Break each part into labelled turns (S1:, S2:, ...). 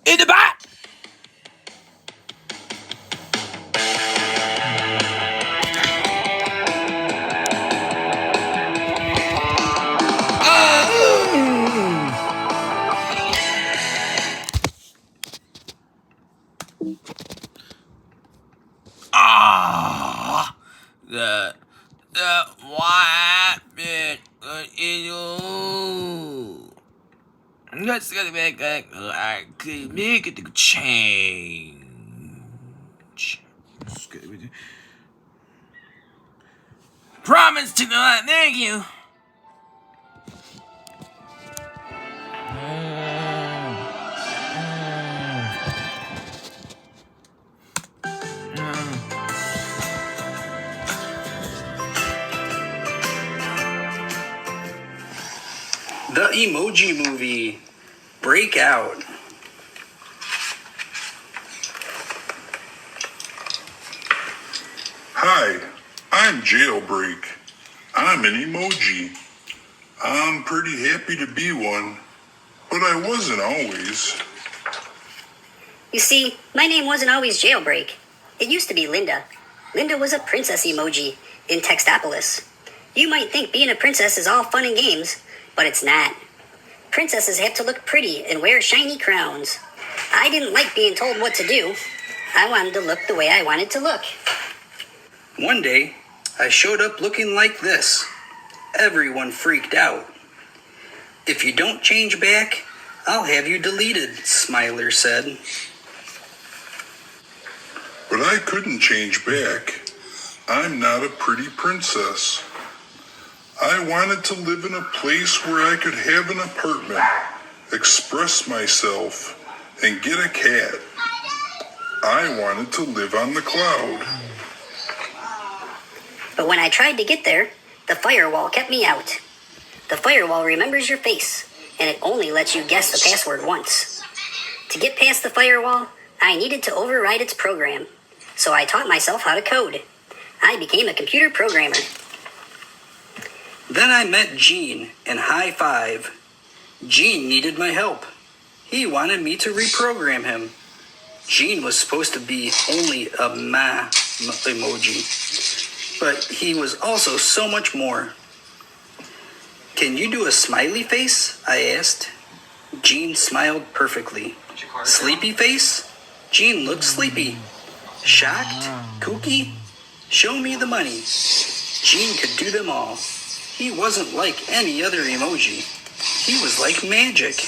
S1: in the back. The white bit in you. Let's get back. I could make it a change. Promise to not. Thank you.
S2: The Emoji Movie. Breakout.
S3: Hi, I'm Jailbreak. I'm an emoji. I'm pretty happy to be one, but I wasn't always.
S4: You see, my name wasn't always Jailbreak. It used to be Linda. Linda was a princess emoji in Textopolis. You might think being a princess is all fun and games, but it's not. Princesses have to look pretty and wear shiny crowns. I didn't like being told what to do. I wanted to look the way I wanted to look.
S2: One day, I showed up looking like this. Everyone freaked out. If you don't change back, I'll have you deleted, Smiler said.
S3: But I couldn't change back. I'm not a pretty princess. I wanted to live in a place where I could have an apartment, express myself, and get a cat. I wanted to live on the cloud.
S4: But when I tried to get there, the firewall kept me out. The firewall remembers your face, and it only lets you guess the password once. To get past the firewall, I needed to override its program. So I taught myself how to code. I became a computer programmer.
S2: Then I met Gene and High Five. Gene needed my help. He wanted me to reprogram him. Gene was supposed to be only a emoji, but he was also so much more. Can you do a smiley face? I asked. Gene smiled perfectly. Sleepy face? Gene looked sleepy. Shocked? Kooky? Show me the money. Gene could do them all. He wasn't like any other emoji. He was like magic.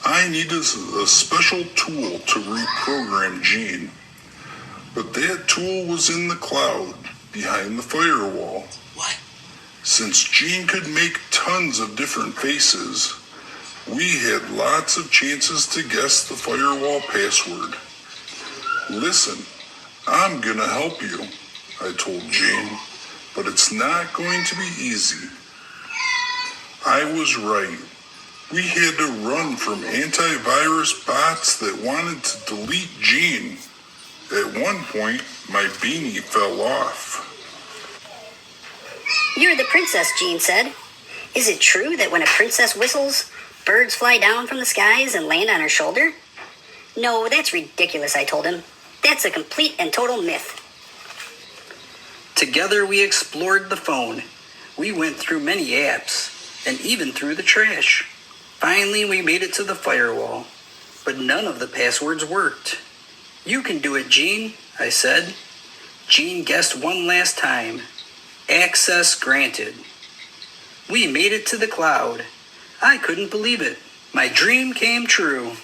S3: I needed a special tool to reprogram Gene. But that tool was in the cloud, behind the firewall.
S1: What?
S3: Since Gene could make tons of different faces, we had lots of chances to guess the firewall password. Listen, I'm gonna help you, I told Gene, but it's not going to be easy. I was right. We had to run from antivirus bots that wanted to delete Gene. At one point, my beanie fell off.
S4: You're the princess, Gene said. Is it true that when a princess whistles, birds fly down from the skies and land on her shoulder? No, that's ridiculous, I told him. That's a complete and total myth.
S2: Together we explored the phone. We went through many apps, and even through the trash. Finally, we made it to the firewall, but none of the passwords worked. You can do it, Gene, I said. Gene guessed one last time. Access granted. We made it to the cloud. I couldn't believe it. My dream came true.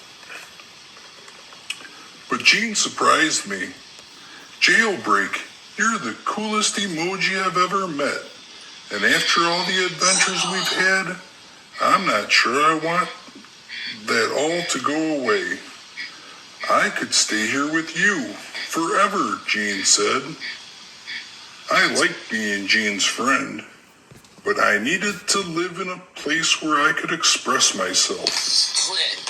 S3: But Gene surprised me. Jailbreak, you're the coolest emoji I've ever met. And after all the adventures we've had, I'm not sure I want that all to go away. I could stay here with you forever, Gene said. I liked being Gene's friend, but I needed to live in a place where I could express myself.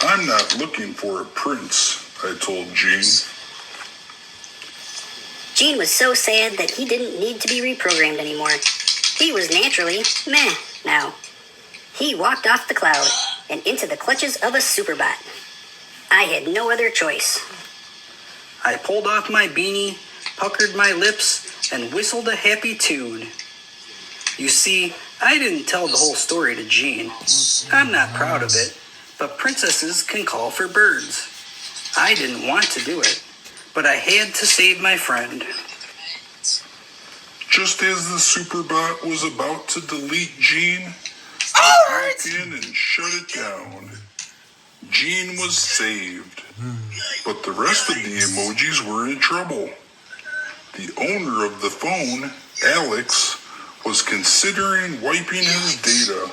S3: I'm not looking for a prince, I told Gene.
S4: Gene was so sad that he didn't need to be reprogrammed anymore. He was naturally meh now. He walked off the cloud and into the clutches of a superbot. I had no other choice.
S2: I pulled off my beanie, puckered my lips, and whistled a happy tune. You see, I didn't tell the whole story to Jean. I'm not proud of it, but princesses can call for birds. I didn't want to do it, but I had to save my friend.
S3: Just as the Superbot was about to delete Jean,
S1: Alright!
S3: walk in and shut it down. Jean was saved, but the rest of the emojis were in trouble. The owner of the phone, Alex, was considering wiping his data.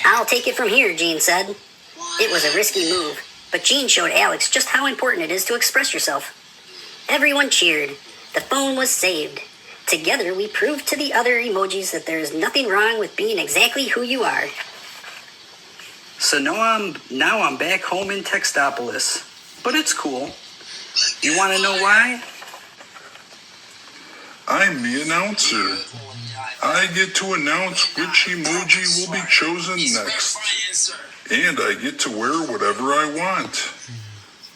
S4: I'll take it from here, Jean said. It was a risky move, but Jean showed Alex just how important it is to express yourself. Everyone cheered. The phone was saved. Together, we proved to the other emojis that there is nothing wrong with being exactly who you are.
S2: So now I'm back home in Textopolis, but it's cool. You want to know why?
S3: I'm the announcer. I get to announce which emoji will be chosen next. And I get to wear whatever I want.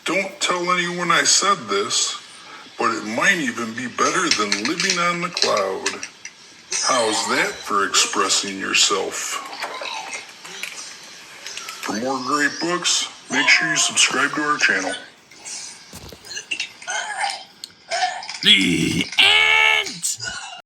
S3: Don't tell anyone I said this, but it might even be better than living on the cloud. How's that for expressing yourself? For more great books, make sure you subscribe to our channel.